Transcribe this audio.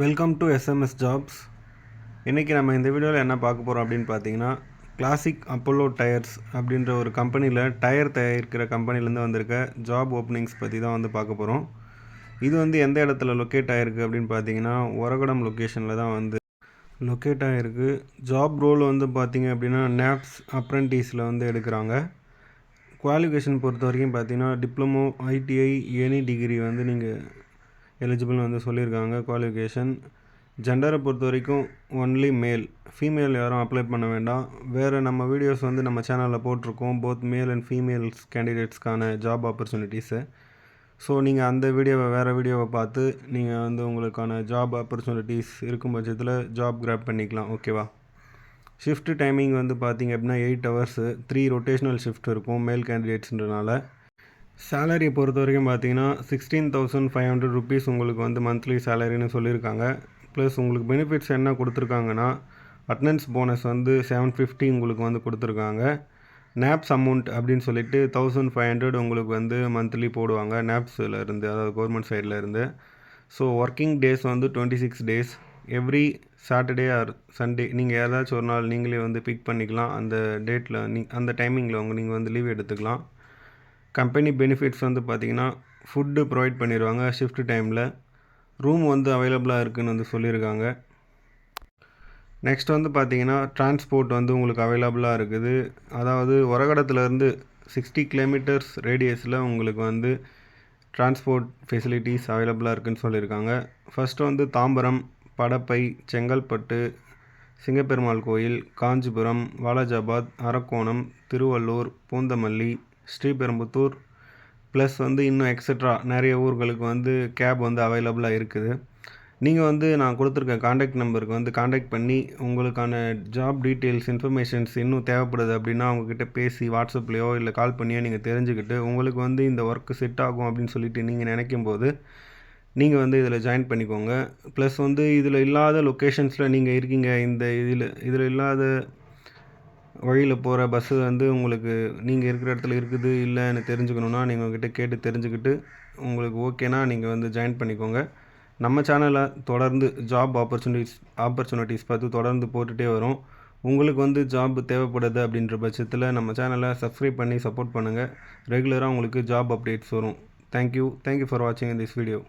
Welcome to SMS jobs. இன்றைக்கி நம்ம இந்த வீடியோவில் என்ன பார்க்க போகிறோம் அப்படின்னு பார்த்தீங்கன்னா, கிளாசிக் அப்போலோ டயர்ஸ் அப்படின்ற ஒரு கம்பெனியில் டயர் தயாரிக்கிற கம்பெனிலேருந்து வந்திருக்க ஜாப் ஓப்பனிங்ஸ் பற்றி தான் வந்து பார்க்க போகிறோம். இது வந்து எந்த இடத்துல லொக்கேட் ஆகிருக்கு அப்படின்னு பார்த்தீங்கன்னா, ஒரகடம் லொக்கேஷனில் தான் வந்து லொக்கேட் ஆகிருக்கு. ஜாப் ரோல் வந்து பார்த்திங்க அப்படின்னா நேப்ஸ் அப்ரெண்டிஸில் வந்து எடுக்கிறாங்க. குவாலிஃபிகேஷன் பொறுத்த வரைக்கும் பார்த்தீங்கன்னா டிப்ளமோ, ஐடிஐ, எனி டிகிரி வந்து நீங்கள் எலிஜிபிள்னு வந்து சொல்லியிருக்காங்க. குவாலிஃபிகேஷன் ஜெண்டரை பொறுத்த வரைக்கும் ஒன்லி மேல், ஃபீமேல் யாரும் அப்ளை பண்ண வேண்டாம். வேறு நம்ம வீடியோஸ் வந்து நம்ம சேனலில் போட்டிருக்கோம், போத் மேல் அண்ட் ஃபீமேல்ஸ் கேண்டிடேட்ஸ்க்கான ஜாப் ஆப்பர்ச்சுனிட்டிஸு. ஸோ நீங்கள் அந்த வீடியோவை வேறு வீடியோவை பார்த்து நீங்கள் வந்து உங்களுக்கான ஜாப் ஆப்பர்ச்சுனிட்டிஸ் இருக்கும் பட்சத்தில் ஜாப் கிராப் பண்ணிக்கலாம். ஓகேவா? ஷிஃப்ட் டைமிங் வந்து பார்த்திங்க அப்படின்னா 8 hours, 3 ரொட்டேஷ்னல் ஷிஃப்ட் இருக்கும் மேல் கேண்டிடேட்ஸ்ன்றனால. சேலரி பொறுத்த வரைக்கும் பார்த்தீங்கன்னா 16,500 ருபீஸ் உங்களுக்கு வந்து மந்த்லி சேலரின்னு சொல்லியிருக்காங்க. ப்ளஸ் உங்களுக்கு பெனிஃபிட்ஸ் என்ன கொடுத்துருக்காங்கன்னா, அட்டனன்ஸ் போனஸ் வந்து 750 உங்களுக்கு வந்து கொடுத்துருக்காங்க. நேப்ஸ் அமௌண்ட் அப்படின்னு சொல்லிட்டு 1,500 உங்களுக்கு வந்து மந்த்லி போடுவாங்க நேப்ஸில் இருந்து, அதாவது கவர்மெண்ட் சைடில் இருந்து. ஸோ ஒர்க்கிங் டேஸ் வந்து 26 days. Every Saturday R Sunday நீங்கள் ஏதாச்சும் ஒரு நாள் நீங்களே வந்து பிக் பண்ணிக்கலாம். அந்த டேட்டில் அந்த டைமிங்கில் நீங்கள் வந்து லீவ் எடுத்துக்கலாம். கம்பெனி பெனிஃபிட்ஸ் வந்து பார்த்திங்கன்னா ஃபுட்டு ப்ரொவைட் பண்ணிடுவாங்க. ஷிஃப்ட் டைமில் ரூம் வந்து அவைலபிளாக இருக்குதுன்னு வந்து சொல்லியிருக்காங்க. நெக்ஸ்ட் வந்து பார்த்திங்கன்னா டிரான்ஸ்போர்ட் வந்து உங்களுக்கு அவைலபிளாக இருக்குது. அதாவது ஒரகடத்துலேருந்து 60 kilometers ரேடியஸில் உங்களுக்கு வந்து டிரான்ஸ்போர்ட் ஃபெசிலிட்டிஸ் அவைலபிளாக இருக்குதுன்னு சொல்லியிருக்காங்க. ஃபஸ்ட்டு வந்து தாம்பரம், படப்பை, செங்கல்பட்டு, சிங்கப்பெருமாள் கோயில், காஞ்சிபுரம், வாலாஜாபாத், அரக்கோணம், திருவள்ளூர், பூந்தமல்லி, ஸ்ரீபெரும்புத்தூர், ப்ளஸ் வந்து இன்னும் எக்ஸட்ரா நிறைய ஊர்களுக்கு வந்து கேப் வந்து அவைலபிளாக இருக்குது. நீங்கள் வந்து நான் கொடுத்துருக்க காண்டாக்ட் நம்பருக்கு வந்து காண்டாக்ட் பண்ணி உங்களுக்கான ஜாப் டீட்டெயில்ஸ், இன்ஃபர்மேஷன்ஸ் இன்னும் தேவைப்படுது அப்படின்னா அவங்கக்கிட்ட பேசி வாட்ஸ்அப்லேயோ இல்லை கால் பண்ணியோ நீங்கள் தெரிஞ்சுக்கிட்டு உங்களுக்கு வந்து இந்த ஒர்க்கு செட் ஆகும் அப்படின்னு சொல்லிட்டு நீங்கள் நினைக்கும் போது நீங்கள் வந்து இதில் ஜாயின் பண்ணிக்கோங்க. ப்ளஸ் வந்து இதில் இல்லாத லொக்கேஷன்ஸில் நீங்கள் இருக்கீங்க, இந்த இதில் இல்லாத வழியில் போகிற பஸ்ஸு வந்து உங்களுக்கு நீங்கள் இருக்கிற இடத்துல இருக்குது இல்லைன்னு தெரிஞ்சுக்கணுன்னா நீங்கள் உங்கள்கிட்ட கேட்டு தெரிஞ்சுக்கிட்டு உங்களுக்கு ஓகேனா நீங்கள் வந்து ஜாயின் பண்ணிக்கோங்க. நம்ம சேனலில் தொடர்ந்து ஜாப் ஆப்பர்ச்சுனிட்டிஸ் பார்த்து தொடர்ந்து போட்டுகிட்டே வரும். உங்களுக்கு வந்து ஜாப் தேவைப்படுது அப்படின்ற பட்சத்தில் நம்ம சேனலை சப்ஸ்கிரைப் பண்ணி சப்போர்ட் பண்ணுங்கள். ரெகுலராக உங்களுக்கு ஜாப் அப்டேட்ஸ் வரும். தேங்க்யூ ஃபார் வாட்சிங் திஸ் வீடியோ.